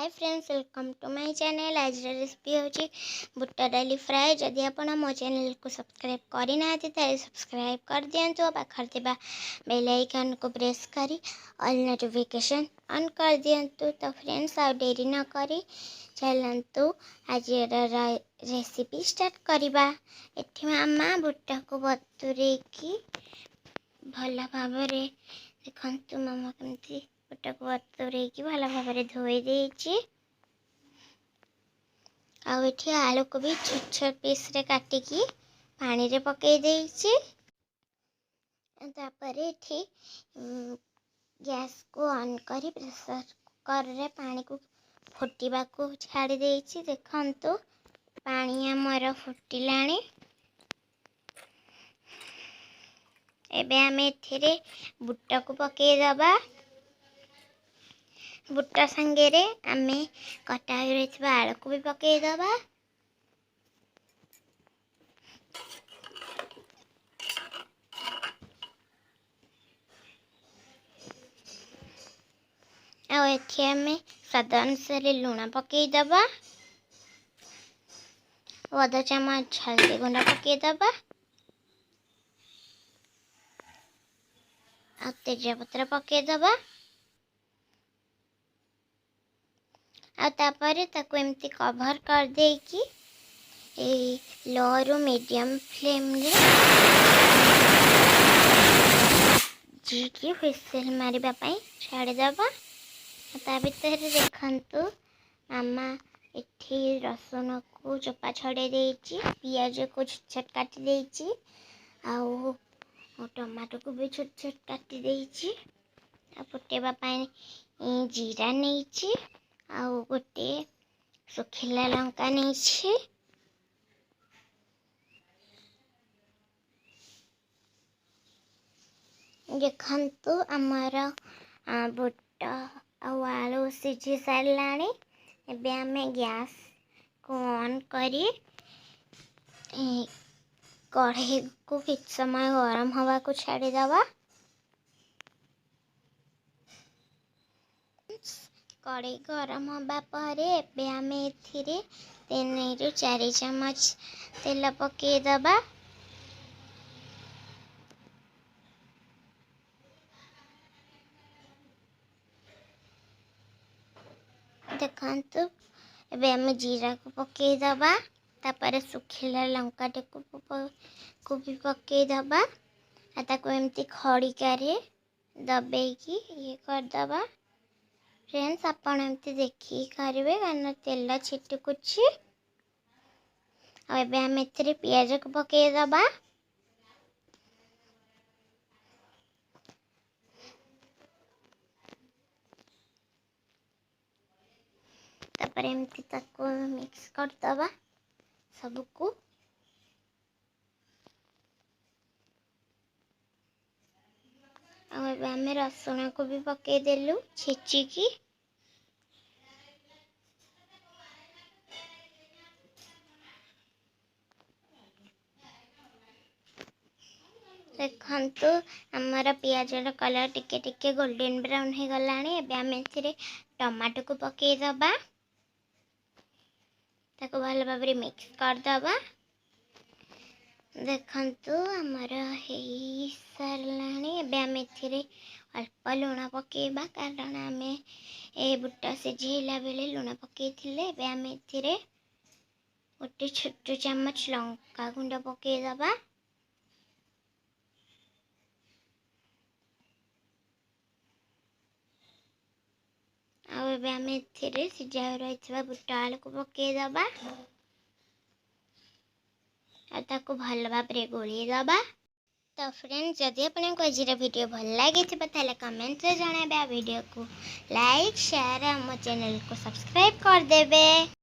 Hi friends, welcome to my channel. आज recipe होची बुट्टा डाली फ्राए। जदि आपण मो चैनल को सब्सक्राइब करि ना ताले सब्सक्राइब कर दियंतु। पाखर थिबा बेल आइकन को प्रेस करी ऑल नोटिफिकेशन ऑन कर दियंतु। तो फ्रेंड्स, आ देरी न करी चलंतु आज रेसिपी स्टार्ट करिबा। एठी मामा बुट्टा को बतुरे की भल भाबरे देखंतु मामा केमती बुट्टा को बतुरे की भल भाबरे धोई देछि। आउठी आलू को भी छोट छोट पीस रे काटिकी पानी रे पकई देछि। तापर एठी गैस को ऑन करी प्रेशर कुकर रे पानी को फुटिबा को छाड़ी देछि। देखंतु पानी हमर फुटिलाणी। एबे आमे एथिरे बुट्टा को पकई दबा। बुट्टा संगे रे आमे कटा रहितबा आलू को भी पकई दबा। आ एथि आमे स्वाद अनुसार लुण पकई दबा। आधा चम्मच हल्दी गुंडा पकई दबा। आ तेजपत्र पकई दबा। आ तापर ताको एमती कवर कर दे कि लो रु मीडियम फ्लेम रे जी की व्हिसल मारिबा पई छाड़ी दबा। ता भीतर देखंतु मामा एठी रसुन को चोपा छड़े देछि, पियाज को छोट छोट काटी देछि, आउ टमाटो को भी छोट छोट काटी देछि। आ फुटेबा पई जीरा नेछि, आउ गोटे सुखिला लंका नेछि। देखंतु हमर बुट्टा आउ आलू सिझी सारलाणी। एबे आमे गैस को ऑन करी कढ़ाई को किछ समय गरम हवा को छाड़ी दबा। कढ़ाई गरम हवा पर एबे आमे एथिरे 3 रु 4 चम्मच तेल पकई दबा। देखंतु एबे आमे जीरा को पकई दबा। तापर सुखिला लंका को भी पकई दबा। आ ताको एमती खड़िका रे दबे की ये कर दबा। फ्रेंड्स, आपण एमती देखी करिवे कारण तेल छिटकुछि। आ एबे आमे एथिरे पियाज को पकई दबा। तापर एमती ताको मिक्स कर दबा सबको। आ आमे रसुण को भी पकई देलु छेची की। देखंतु हमारा पियाज रो कलर टिके टिके गोल्डन ब्राउन हे गलाणी। एबे आमे एथिरे टमाटो को पकई दबा। ताको भल भाबरे मिक्स कर दबा। देखंतु हमारा हेई सारलाणी। एबे आमे एथिरे अल्प लुण पकेबा कारण आमे ए बुट्टा सिझेला बेले लुण पकई थिले। एबे आमे एथिरे गोटे छोट चम्मच लंका गुंडा पकई दबा। आ एबे आमे एथिरे सिझा रहितबा बुट्टा आलू को पकई दबा। आ ताको भल भाबरे गोली दबा। तो फ्रेंड्स, जदि आपको आज वीडियो भल लगी ताले कमेंट रे जणाबे। वीडियो को लाइक शेयर और मो चैनल को सब्सक्राइब कर देबे।